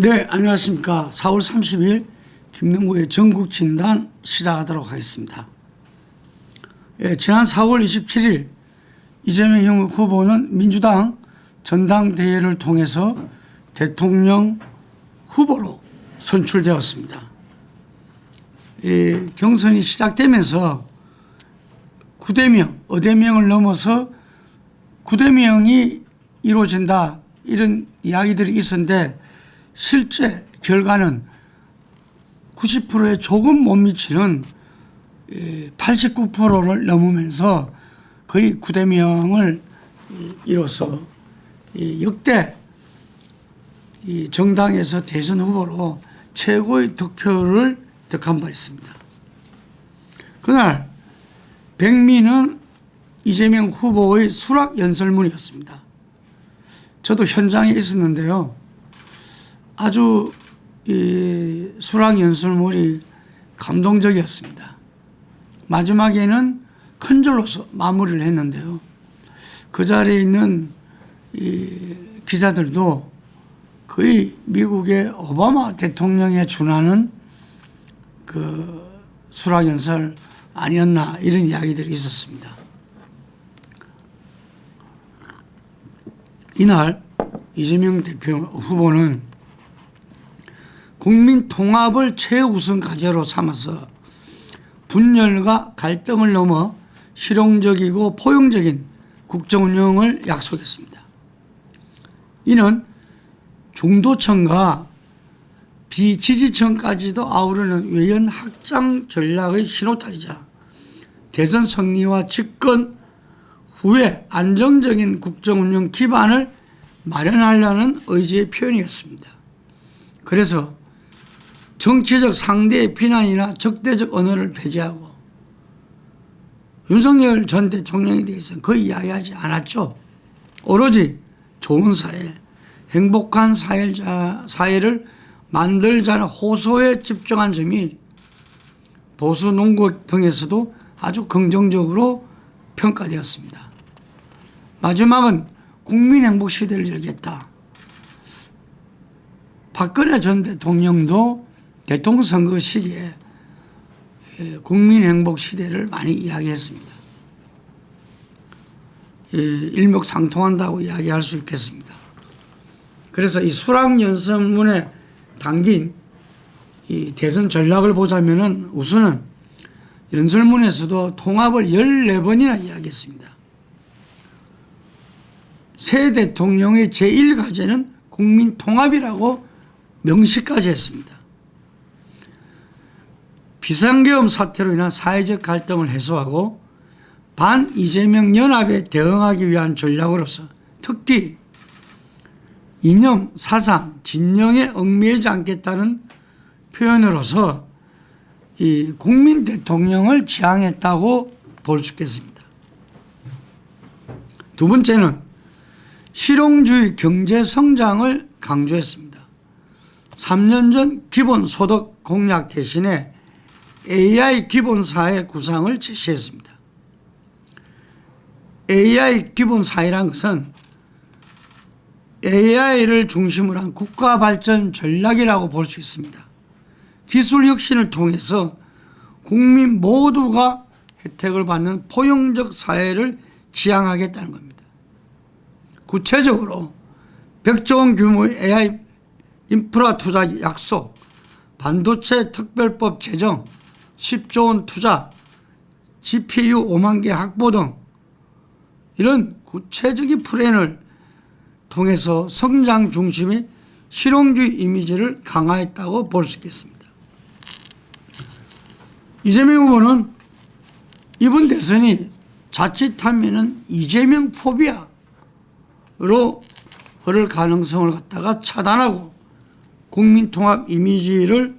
네, 안녕하십니까. 4월 30일 김능구의 전국진단 시작하도록 하겠습니다. 지난 4월 27일 이재명 후보는 민주당 전당대회를 통해서 대통령 후보로 선출되었습니다. 경선이 시작되면서 9대명, 어대명을 넘어서 9대명이 이루어진다 이런 이야기들이 있었는데 실제 결과는 90%에 조금 못 미치는 89%를 넘으면서 거의 9대명을 이뤄서 역대 정당에서 대선 후보로 최고의 득표를 득한 바 있습니다. 그날 백미는 이재명 후보의 수락 연설문이었습니다. 저도 현장에 있었는데요. 아주 이 수락 연설문이 감동적이었습니다. 마지막에는 큰 절로서 마무리를 했는데요. 그 자리에 있는 이 기자들도 거의 미국의 오바마 대통령에 준하는 그 수락 연설 아니었나 이런 이야기들이 있었습니다. 이날 이재명 대표 후보는 국민 통합을 최우선 과제로 삼아서 분열과 갈등을 넘어 실용적이고 포용적인 국정 운영을 약속했습니다. 이는 중도층과 비지지층까지도 아우르는 외연 확장 전략의 신호탄이자 대선 승리와 집권 후에 안정적인 국정 운영 기반을 마련하려는 의지의 표현이었습니다. 그래서 정치적 상대의 비난이나 적대적 언어를 배제하고 윤석열 전 대통령에 대해서는 거의 이야기하지 않았죠. 오로지 좋은 사회, 행복한 사회를 만들자는 호소에 집중한 점이 보수 논국 등에서도 아주 긍정적으로 평가되었습니다. 마지막은 국민 행복 시대를 열겠다. 박근혜 전 대통령도 대통령 선거 시기에 국민 행복 시대를 많이 이야기했습니다. 일맥상통한다고 이야기할 수 있겠습니다. 그래서 이 수락 연설문에 담긴 이 대선 전략을 보자면은 우선은 연설문에서도 통합을 14번이나 이야기했습니다. 새 대통령의 제1과제는 국민 통합이라고 명시까지 했습니다. 비상계엄 사태로 인한 사회적 갈등을 해소하고 반 이재명 연합에 대응하기 위한 전략으로서 특히 이념, 사상, 진영에 얽매이지 않겠다는 표현으로서 이 국민 대통령을 지향했다고 볼 수 있겠습니다. 두 번째는 실용주의 경제 성장을 강조했습니다. 3년 전 기본소득 공약 대신에 AI 기본사회 구상을 제시했습니다. AI 기본사회란 것은 AI를 중심으로 한 국가발전 전략이라고 볼 수 있습니다. 기술 혁신을 통해서 국민 모두가 혜택을 받는 포용적 사회를 지향하겠다는 겁니다. 구체적으로 100조 원 규모의 AI 인프라 투자 약속, 반도체 특별법 제정, 10조 원 투자, GPU 5만 개 확보 등 이런 구체적인 플랜을 통해서 성장 중심의 실용주의 이미지를 강화했다고 볼 수 있겠습니다. 이재명 후보는 이번 대선이 자칫하면 이재명 포비아로 흐를 가능성을 갖다가 차단하고 국민 통합 이미지를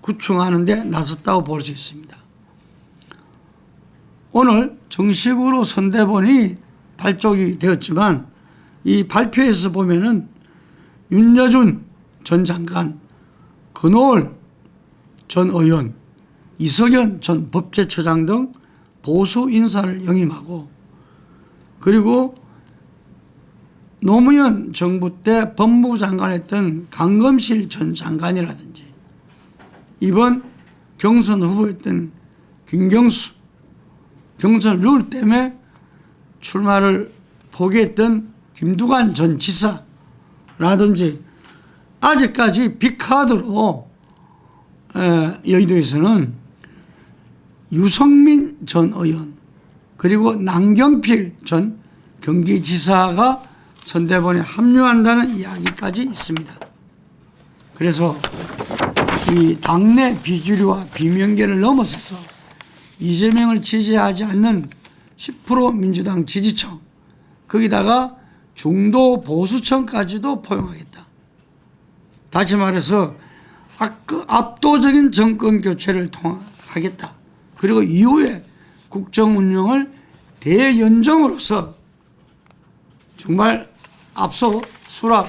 구축하는 데 나섰다고 볼 수 있습니다. 오늘 정식으로 선대본이 발족이 되었지만 이 발표에서 보면은 윤여준 전 장관, 근호을 전 의원, 이석연 전 법제처장 등 보수 인사를 영임하고 그리고 노무현 정부 때 법무부 장관했던 강검실 전 장관이라든지 이번 경선 후보였던 김경수 경선 룰 때문에 출마를 포기했던 김두관 전 지사라든지 아직까지 빅카드로 여의도에서는 유성민 전 의원 그리고 남경필 전 경기지사가 선대본에 합류한다는 이야기까지 있습니다. 그래서 이 당내 비주류와 비명계를 넘어서서 이재명을 지지하지 않는 10% 민주당 지지층 거기다가 중도 보수층까지도 포용하겠다. 다시 말해서 압도적인 정권 교체를 통하겠다. 그리고 이후에 국정 운영을 대연정으로서 정말 앞서 수락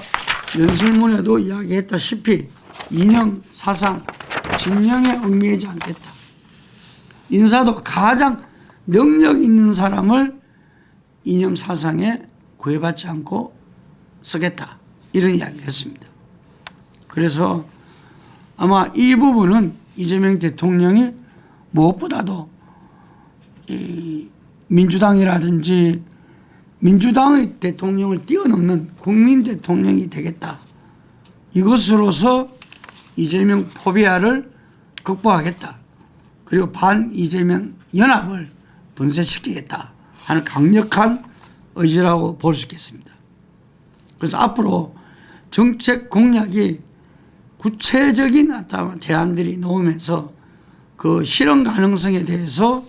연설문에도 이야기했다시피 이념, 사상, 진영에 얽매이지 않겠다. 인사도 가장 능력 있는 사람을 이념, 사상에 구애받지 않고 쓰겠다. 이런 이야기를 했습니다. 그래서 아마 이 부분은 이재명 대통령이 무엇보다도 이 민주당이라든지 민주당의 대통령을 뛰어넘는 국민 대통령이 되겠다. 이것으로서 이재명 포비아를 극복하겠다. 그리고 반 이재명 연합을 분쇄시키겠다 하는 강력한 의지라고 볼 수 있겠습니다. 그래서 앞으로 정책 공약이 구체적인 어떤 대안들이 나오면서 그 실현 가능성에 대해서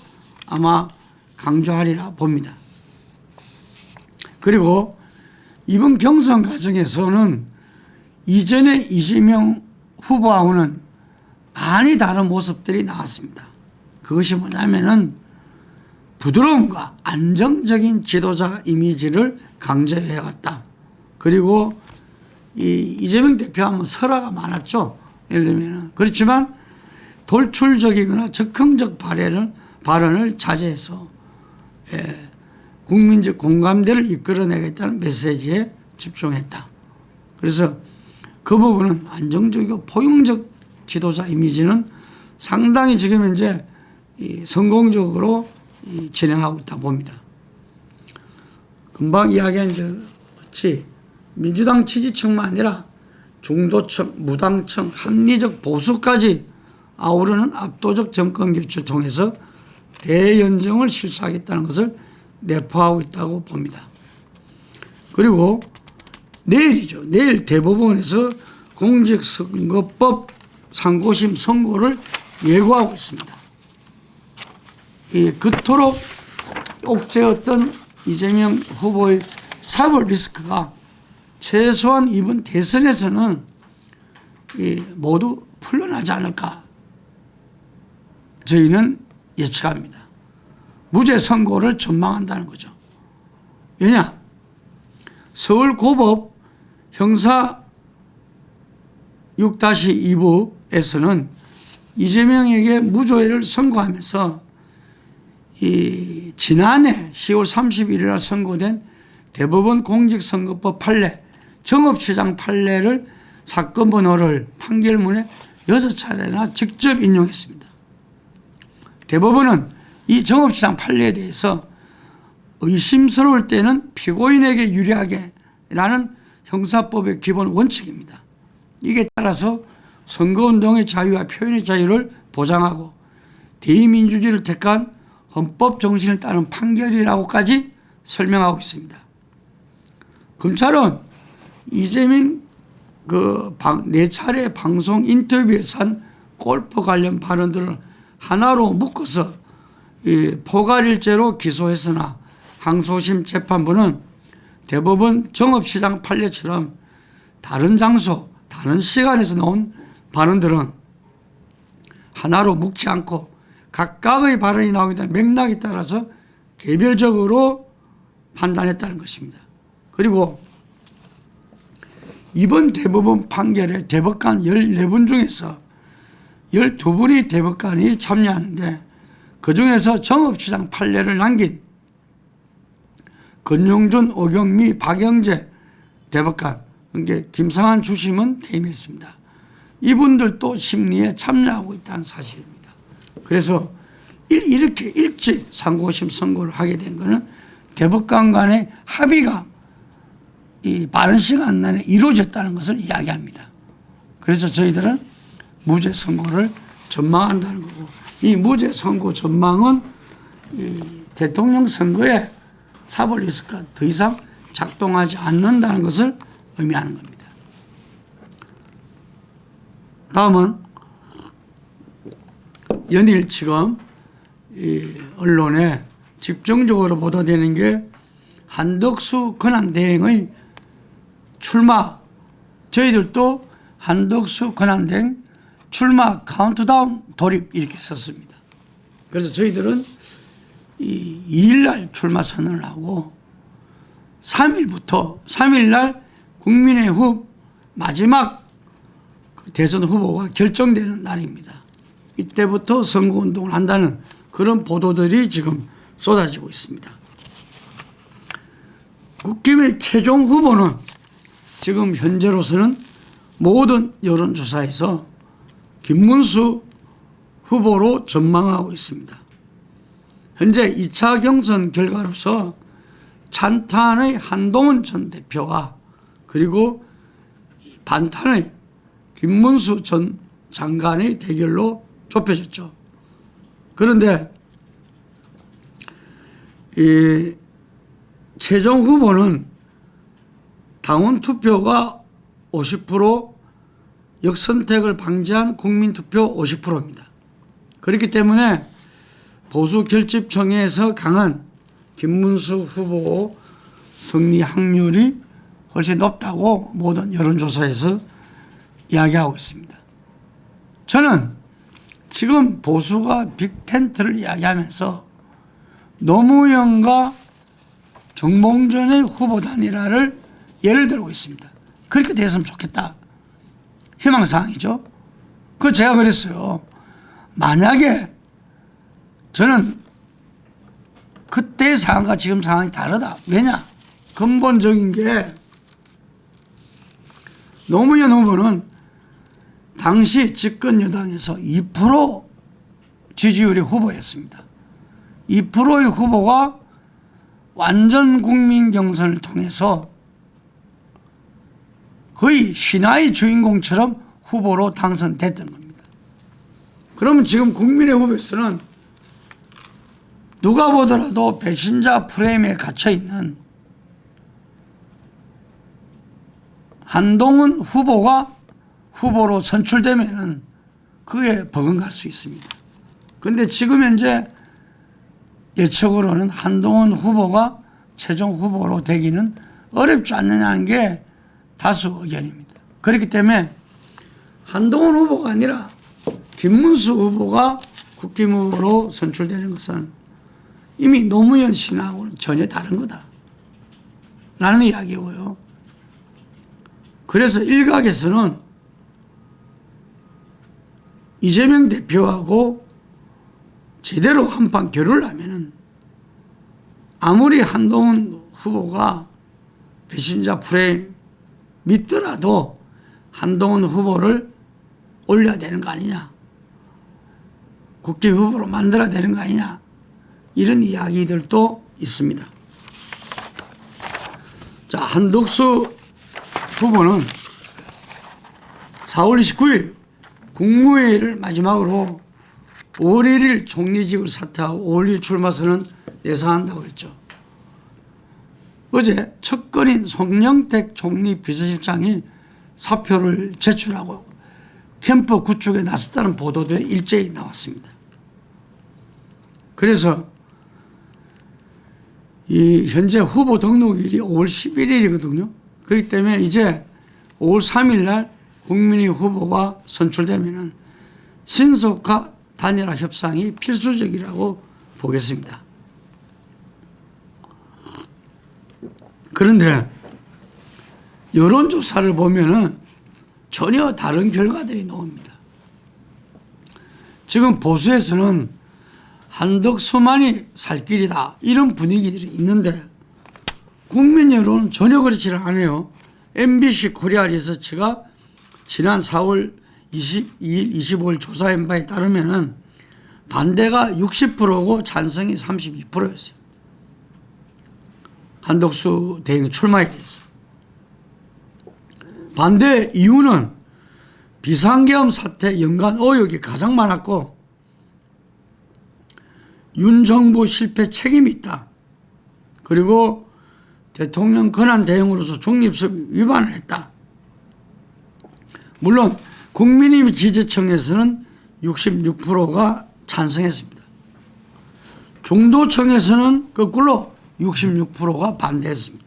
아마 강조하리라 봅니다. 그리고 이번 경선 과정에서는 이전의 이재명 후보하고는 많이 다른 모습들이 나왔습니다. 그것이 뭐냐면은 부드러움과 안정적인 지도자 이미지를 강조해왔다. 그리고 이재명 대표하면 설화가 많았죠. 예를 들면 그렇지만 돌출적이거나 적극적 발언을 자제해서 국민적 공감대를 이끌어내겠다는 메시지에 집중했다. 그래서 그 부분은 안정적이고 포용적 지도자 이미지는 상당히 지금 현재 성공적으로 진행하고 있다 봅니다. 금방 이야기한 것이 민주당 지지층만 아니라 중도층, 무당층, 합리적 보수까지 아우르는 압도적 정권 교체를 통해서 대연정을 실시하겠다는 것을 내포하고 있다고 봅니다. 그리고 내일이죠. 내일 대법원에서 공직선거법 상고심 선고를 예고하고 있습니다. 그토록 옥죄었던 이재명 후보의 사법 리스크가 최소한 이번 대선에서는 모두 풀려나지 않을까 저희는 예측합니다. 무죄 선고를 전망한다는 거죠. 왜냐? 서울고법 형사 6-2부에서는 이재명에게 무죄를 선고하면서 지난해 10월 31일 날 선고된 대법원 공직선거법 판례, 정업시장 판례를 사건 번호를 판결문에 6차례나 직접 인용했습니다. 대법원은 이 정업시장 판례에 대해서 의심스러울 때는 피고인에게 유리하게 라는 형사법의 기본 원칙입니다. 이게 따라서 선거운동의 자유와 표현의 자유를 보장하고 대의민주주의를 택한 헌법 정신을 따른 판결이라고까지 설명하고 있습니다. 검찰은 이재명 그 4차례 방송 인터뷰에서 한 골프 관련 발언들을 하나로 묶어서 포괄일죄로 기소했으나 항소심 재판부는 대법원 정업시장 판례처럼 다른 장소, 다른 시간에서 나온 발언들은 하나로 묶지 않고 각각의 발언이 나오게 된 맥락에 따라서 개별적으로 판단했다는 것입니다. 그리고 이번 대법원 판결에 대법관 14분 중에서 12분이 대법관이 참여하는데 그중에서 정업시장 판례를 남긴 권용준, 오경미, 박영재 대법관, 그러니까 김상한 주심은 퇴임했습니다. 이분들도 심리에 참여하고 있다는 사실입니다. 그래서 이렇게 일찍 상고심 선고를 하게 된 것은 대법관 간의 합의가 이 빠른 시간 내에 이루어졌다는 것을 이야기합니다. 그래서 저희들은 무죄 선고를 전망한다는 거고, 이 무죄 선고 전망은 이 대통령 선거에 사법 리스크가 더 이상 작동하지 않는다는 것을 의미하는 겁니다. 다음은 연일 지금 이 언론에 집중적으로 보도되는 게 한덕수 권한대행의 출마, 저희들도 한덕수 권한대행 출마 카운트다운 돌입 이렇게 썼습니다. 그래서 저희들은 이 2일날 출마 선언을 하고 3일날 국민의힘 마지막 대선 후보가 결정되는 날입니다. 이때부터 선거운동을 한다는 그런 보도들이 지금 쏟아지고 있습니다. 국힘의 최종 후보는 지금 현재로서는 모든 여론조사에서 김문수 후보로 전망하고 있습니다. 현재 2차 경선 결과로서 찬탄의 한동훈 전 대표와 그리고 반탄의 김문수 전 장관의 대결로 좁혀졌죠. 그런데 이 최종 후보는 당원 투표가 50%, 역선택을 방지한 국민투표 50%입니다. 그렇기 때문에 보수 결집청에서 강한 김문수 후보 승리 확률이 훨씬 높다고 모든 여론조사에서 이야기하고 있습니다. 저는 지금 보수가 빅텐트를 이야기하면서 노무현과 정몽준의 후보 단일화를 예를 들고 있습니다. 그렇게 됐으면 좋겠다. 희망사항이죠. 그거 제가 그랬어요. 만약에 저는 그때의 상황과 지금 상황이 다르다. 왜냐? 근본적인 게 노무현 후보는 당시 집권 여당에서 2% 지지율의 후보였습니다. 2%의 후보가 완전 국민 경선을 통해서 거의 신화의 주인공처럼 후보로 당선됐던 겁니다. 그러면 지금 국민의 후보에서는 누가 보더라도 배신자 프레임에 갇혀있는 한동훈 후보가 후보로 선출되면은 그게 버금갈 수 있습니다. 그런데 지금 현재 예측으로는 한동훈 후보가 최종 후보로 되기는 어렵지 않느냐는 게 다수 의견입니다. 그렇기 때문에 한동훈 후보가 아니라 김문수 후보가 국힘 후보로 선출되는 것은 이미 노무현 신하고는 전혀 다른 거다 라는 이야기고요. 그래서 일각에서는 이재명 대표하고 제대로 한판 결혼을 하면은 아무리 한동훈 후보가 배신자 프레임 믿더라도 한동훈 후보를 올려야 되는 거 아니냐, 국힘 후보로 만들어야 되는 거 아니냐, 이런 이야기들도 있습니다. 자, 한덕수 후보는 4월 29일 국무회의를 마지막으로 5월 1일 총리직을 사퇴하고 5월 1일 출마선언 예상한다고 했죠. 어제 첫 건인 송영택 총리 비서실장이 사표를 제출하고 캠프 구축에 나섰다는 보도들이 일제히 나왔습니다. 그래서 이 현재 후보 등록일이 5월 11일이거든요. 그렇기 때문에 이제 5월 3일 날 국민의 후보가 선출되면은 신속한 단일화 협상이 필수적이라고 보겠습니다. 그런데 여론조사를 보면은 전혀 다른 결과들이 나옵니다. 지금 보수에서는 한덕수만이 살 길이다 이런 분위기들이 있는데 국민 여론은 전혀 그렇지 않아요. MBC 코리아 리서치가 지난 4월 22일, 25일 조사한 바에 따르면은 반대가 60%고 찬성이 32%였어요. 한덕수 대행이 출마에 대해서. 반대 이유는 비상계엄 사태 연관 의혹이 가장 많았고 윤 정부 실패 책임이 있다. 그리고 대통령 권한 대행으로서 중립성 위반을 했다. 물론 국민의힘 지지층에서는 66%가 찬성했습니다. 중도층에서는 거꾸로 66%가 반대했습니다.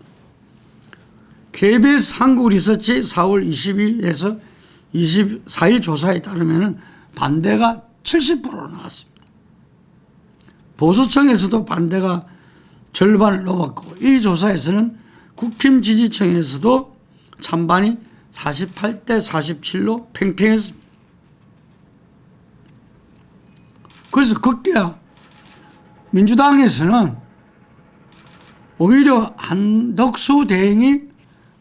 KBS 한국리서치 4월 22일에서 24일 조사에 따르면 반대가 70%로 나왔습니다. 보수층에서도 반대가 절반을 넘었고 이 조사에서는 국힘 지지층에서도 찬반이 48대 47로 팽팽했습니다. 그래서 그게야 민주당에서는 오히려 한덕수 대행이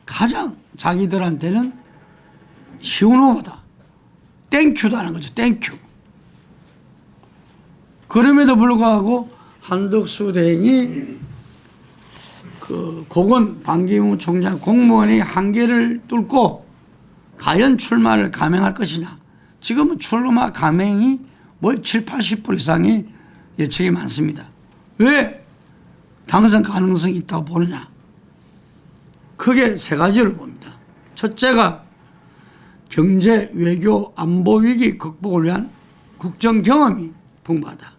가장 자기들한테는 쉬운 후보다. 땡큐도 하는 거죠. 땡큐. 그럼에도 불구하고 한덕수 대행이 그 고건 반기문 총장 공무원의 한계를 뚫고 과연 출마를 감행할 것이냐. 지금은 출마 감행이 뭐 7, 80% 이상의 예측이 많습니다. 왜 당선 가능성이 있다고 보느냐. 크게 세 가지를 봅니다. 첫째가 경제, 외교, 안보 위기 극복을 위한 국정 경험이 풍부하다.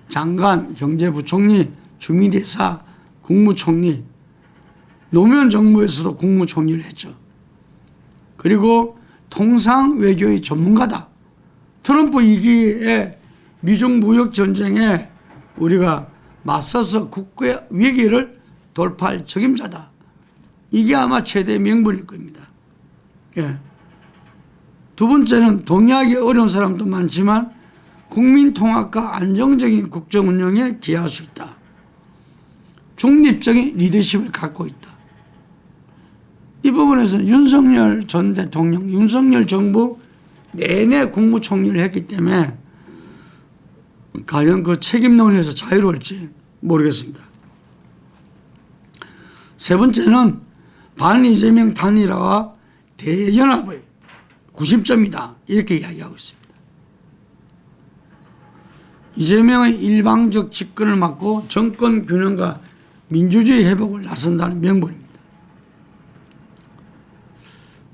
장관, 경제부총리, 주미대사, 국무총리, 노무현 정부에서도 국무총리를 했죠. 그리고 통상 외교의 전문가다. 트럼프 2기의 미중 무역 전쟁에 우리가 맞서서 국가 위기를 돌파할 책임자다. 이게 아마 최대 명분일 겁니다. 예. 두 번째는 동의하기 어려운 사람도 많지만 국민 통합과 안정적인 국정 운영에 기여할 수 있다. 중립적인 리더십을 갖고 있다. 이 부분에서는 윤석열 전 대통령, 윤석열 정부 내내 국무총리를 했기 때문에 과연 그 책임론에서 자유로울지 모르겠습니다. 세 번째는 반 이재명 단일화와 대연합의 구심점이다. 이렇게 이야기하고 있습니다. 이재명의 일방적 집권을 막고 정권 균형과 민주주의 회복을 나선다는 명분입니다.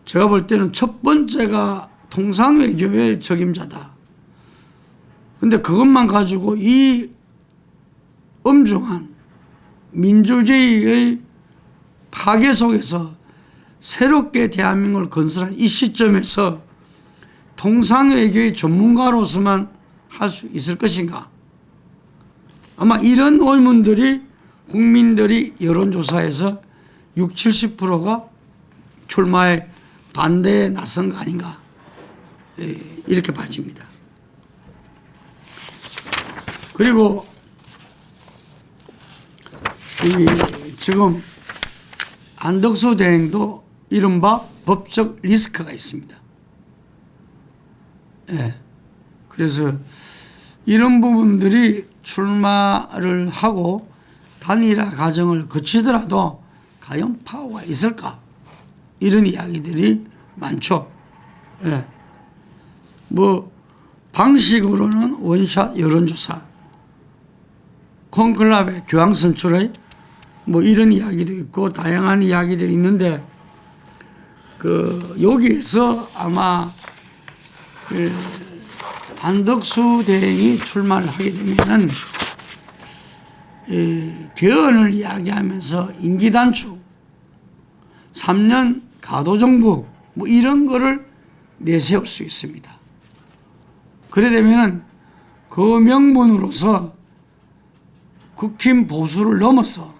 제가 볼 때는 첫 번째가 통상외교의 적임자다. 그런데 그것만 가지고 이 엄중한 민주주의의 파괴 속에서 새롭게 대한민국을 건설한 이 시점에서 통상외교의 전문가로서만 할 수 있을 것인가? 아마 이런 의문들이 국민들이 여론조사에서 60, 70%가 출마에 반대에 나선 거 아닌가? 이렇게 봐집니다. 그리고 지금 한덕수 대행도 이른바 법적 리스크가 있습니다. 예. 그래서 이런 부분들이 출마를 하고 단일화 과정을 거치더라도 과연 파워가 있을까? 이런 이야기들이 많죠. 예. 뭐 방식으로는 원샷 여론조사, 콘클라베 교황 선출의 뭐 이런 이야기도 있고 다양한 이야기들이 있는데 여기에서 아마 한덕수 대행이 출마를 하게 되면은 개헌을 이야기하면서 임기 단축, 3년 가도정부 뭐 이런 거를 내세울 수 있습니다. 그래 되면은 그 명분으로서 국힘 보수를 넘어서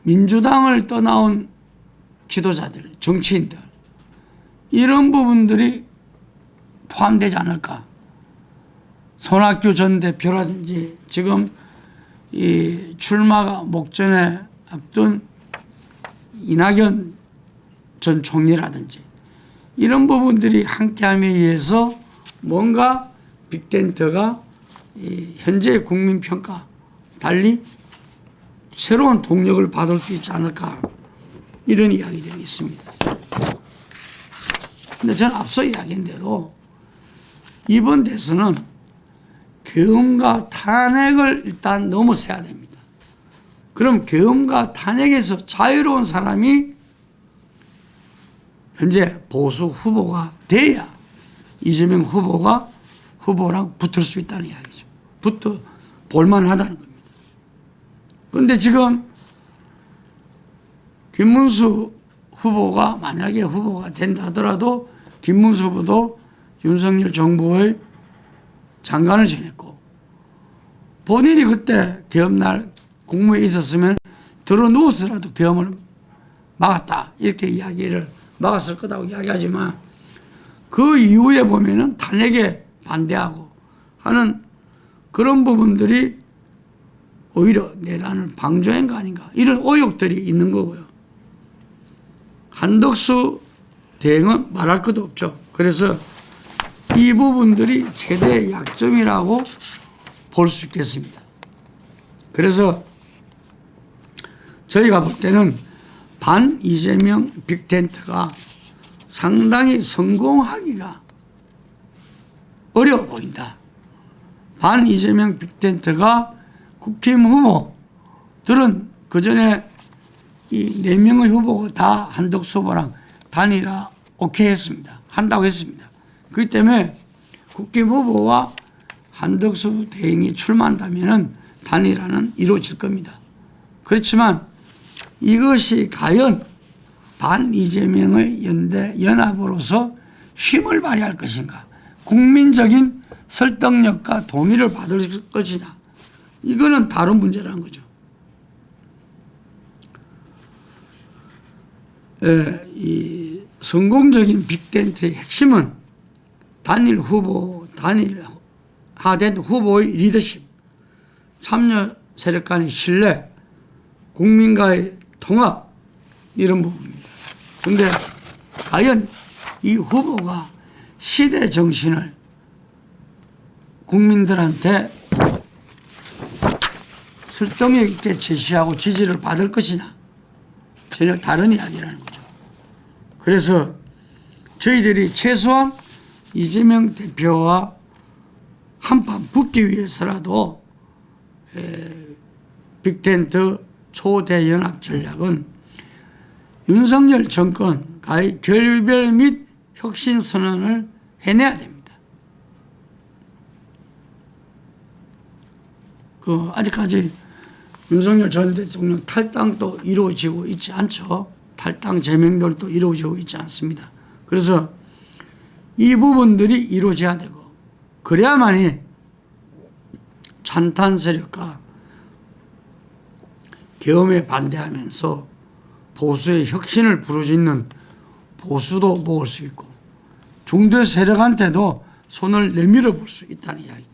민주당을 떠나온 지도자들, 정치인들 이런 부분들이 포함되지 않을까. 손학규 전 대표라든지 지금 이 출마가 목전에 앞둔 이낙연 전 총리라든지 이런 부분들이 함께함에 의해서 뭔가 빅텐트가 현재의 국민평가 달리 새로운 동력을 받을 수 있지 않을까, 이런 이야기들이 있습니다. 근데 저는 앞서 이야기한 대로 이번 대선은 계엄과 탄핵을 일단 넘어서야 됩니다. 그럼 계엄과 탄핵에서 자유로운 사람이 현재 보수 후보가 돼야 이재명 후보랑 붙을 수 있다는 이야기죠. 붙어 볼만하다는 겁니다. 그런데 지금 김문수 후보가 만약에 후보가 된다 하더라도 김문수 후보도 윤석열 정부의 장관을 지냈고 본인이 그때 계엄날 국무회에 있었으면 들어 누워서라도 계엄을 막았다, 이렇게 이야기를 막았을 거라고 이야기하지만 그 이후에 보면은 탄핵에 반대하고 하는 그런 부분들이 오히려 내란을 방조한 거 아닌가, 이런 의혹들이 있는 거고요. 한덕수 대행은 말할 것도 없죠. 그래서 이 부분들이 최대의 약점이라고 볼 수 있겠습니다. 그래서 저희가 볼 때는 반 이재명 빅텐트가 상당히 성공하기가 어려워 보인다. 반 이재명 빅텐트가 국힘 후보들은 그전에 이 4명의 후보가 다 한덕수 후보랑 단일화 오케이 했습니다. 한다고 했습니다. 그렇기 때문에 국힘 후보와 한덕수 대행이 출마한다면 단일화는 이루어질 겁니다. 그렇지만 이것이 과연 반 이재명의 연합으로서 힘을 발휘할 것인가, 국민적인 설득력과 동의를 받을 것이냐, 이거는 다른 문제라는 거죠. 이 성공적인 빅텐트의 핵심은 단일화된 후보의 리더십, 참여 세력 간의 신뢰, 국민과의 통합, 이런 부분입니다. 그런데 과연 이 후보가 시대 정신을 국민들한테 설득력 있게 제시하고 지지를 받을 것이냐, 전혀 다른 이야기라는 거죠. 그래서 저희들이 최소한 이재명 대표와 한판 붙기 위해서라도 빅텐트 초대연합 전략은 윤석열 정권과의 결별 및 혁신 선언을 해내야 됩니다. 아직까지 윤석열 전 대통령 탈당도 이루어지고 있지 않죠. 탈당 제명들도 이루어지고 있지 않습니다. 그래서 이 부분들이 이루어져야 되고, 그래야만이 찬탄 세력과 계엄에 반대하면서 보수의 혁신을 부르짖는 보수도 모을 수 있고 중도 세력한테도 손을 내밀어 볼 수 있다는 이야기.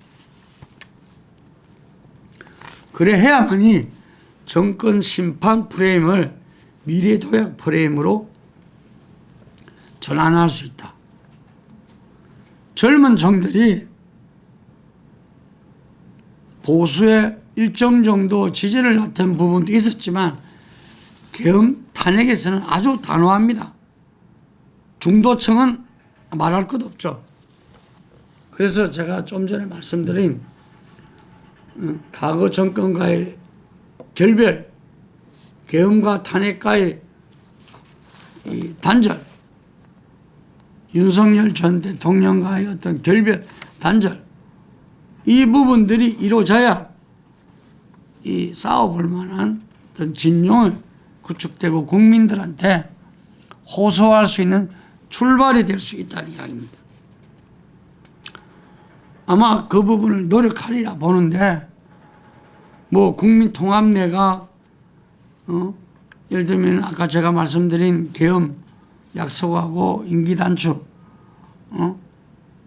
그래야만이 정권 심판 프레임을 미래도약 프레임으로 전환할 수 있다. 젊은 정들이 보수의 일정 정도 지지를 나타낸 부분도 있었지만 계엄 탄핵에서는 아주 단호합니다. 중도층은 말할 것 없죠. 그래서 제가 좀 전에 말씀드린 과거 정권과의 결별, 계엄과 탄핵과의 이 단절, 윤석열 전 대통령과의 어떤 결별, 단절, 이 부분들이 이루어져야 이 싸워볼 만한 어떤 진용을 구축되고 국민들한테 호소할 수 있는 출발이 될 수 있다는 이야기입니다. 아마 그 부분을 노력하리라 보는데, 뭐 국민통합내가 예를 들면 아까 제가 말씀드린 계엄 약속하고 임기 단축,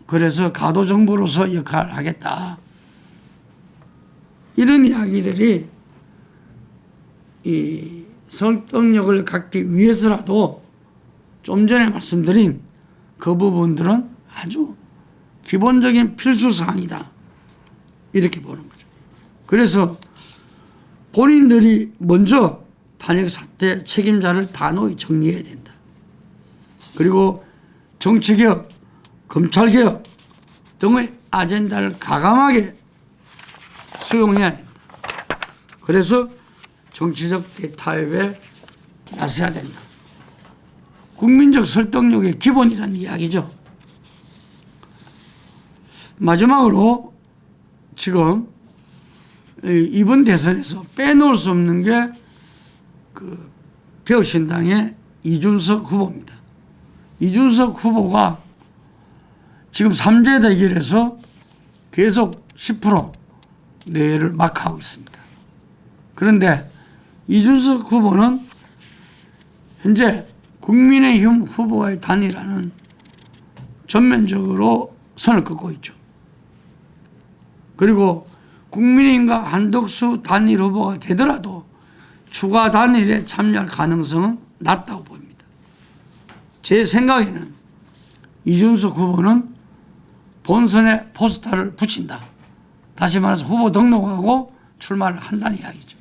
그래서 가도정부로서 역할을 하겠다, 이런 이야기들이 이 설득력을 갖기 위해서라도 좀 전에 말씀드린 그 부분들은 아주 기본적인 필수 사항이다. 이렇게 보는 거죠. 그래서 본인들이 먼저 탄핵 사태 책임자를 단호히 정리해야 된다. 그리고 정치개혁, 검찰개혁 등의 아젠다를 과감하게 수용해야 된다. 그래서 정치적 대타협에 나서야 된다. 국민적 설득력의 기본이라는 이야기죠. 마지막으로 지금 이번 대선에서 빼놓을 수 없는 게 그 개혁신당의 이준석 후보입니다. 이준석 후보가 지금 3제 대결에서 계속 10% 내외를 마크하고 있습니다. 그런데 이준석 후보는 현재 국민의힘 후보와의 단일화는 전면적으로 선을 긋고 있죠. 그리고 국민의힘과 한덕수 단일 후보가 되더라도 추가 단일에 참여할 가능성은 낮다고 보입니다. 제 생각에는 이준석 후보는 본선에 포스터를 붙인다. 다시 말해서 후보 등록하고 출마를 한다는 이야기죠.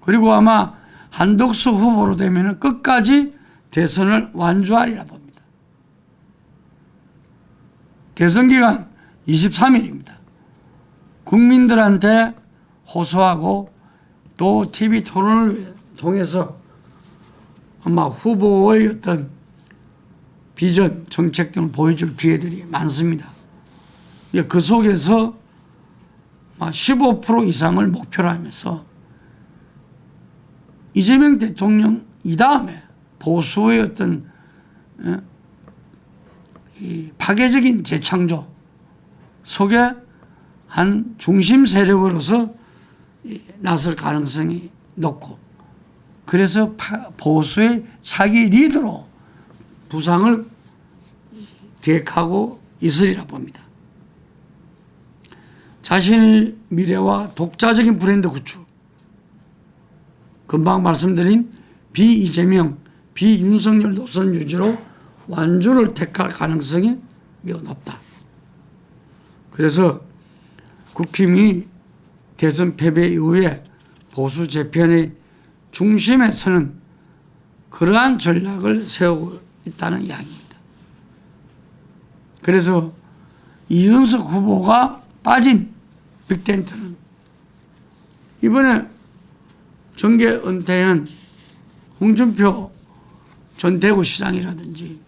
그리고 아마 한덕수 후보로 되면 끝까지 대선을 완주하리라 봅니다. 대선 기간 23일입니다. 국민들한테 호소하고 또 TV 토론을 통해서 아마 후보의 어떤 비전, 정책 등을 보여줄 기회들이 많습니다. 그 속에서 15% 이상을 목표로 하면서 이재명 대통령 이 다음에 보수의 어떤 이 파괴적인 재창조 속에 한 중심 세력으로서 나설 가능성이 높고, 그래서 보수의 차기 리더로 부상을 계획하고 있으리라 봅니다. 자신의 미래와 독자적인 브랜드 구축, 금방 말씀드린 비이재명, 비윤석열 노선 유지로 완주를 택할 가능성이 매우 높다. 그래서 국힘이 대선 패배 이후에 보수 재편의 중심에 서는 그러한 전략을 세우고 있다는 이야기입니다. 그래서 이준석 후보가 빠진 빅텐트는 이번에 정계 은퇴한 홍준표 전 대구시장이라든지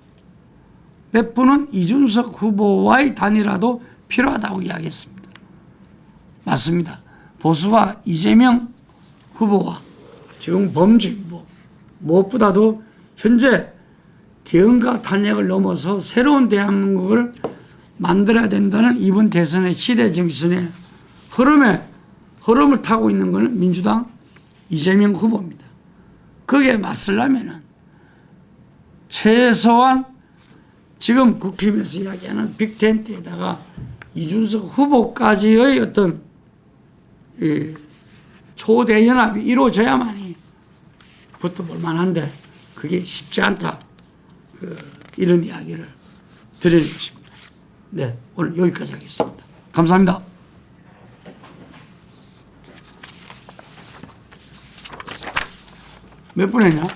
몇 분은 이준석 후보와의 단일화도 필요하다고 이야기했습니다. 맞습니다. 보수가 이재명 후보와 지금 범진보 무엇보다도 현재 개헌과 탄핵을 넘어서 새로운 대한민국을 만들어야 된다는 이번 대선의 시대 정신의 흐름을 타고 있는 것은 민주당 이재명 후보입니다. 거기에 맞서려면 최소한 지금 국힘에서 이야기하는 빅텐트에다가 이준석 후보까지의 어떤 초대연합이 이루어져야만이 붙어볼 만한데 그게 쉽지 않다. 이런 이야기를 드리는 것입니다. 네, 오늘 여기까지 하겠습니다. 감사합니다. 몇 분 했냐?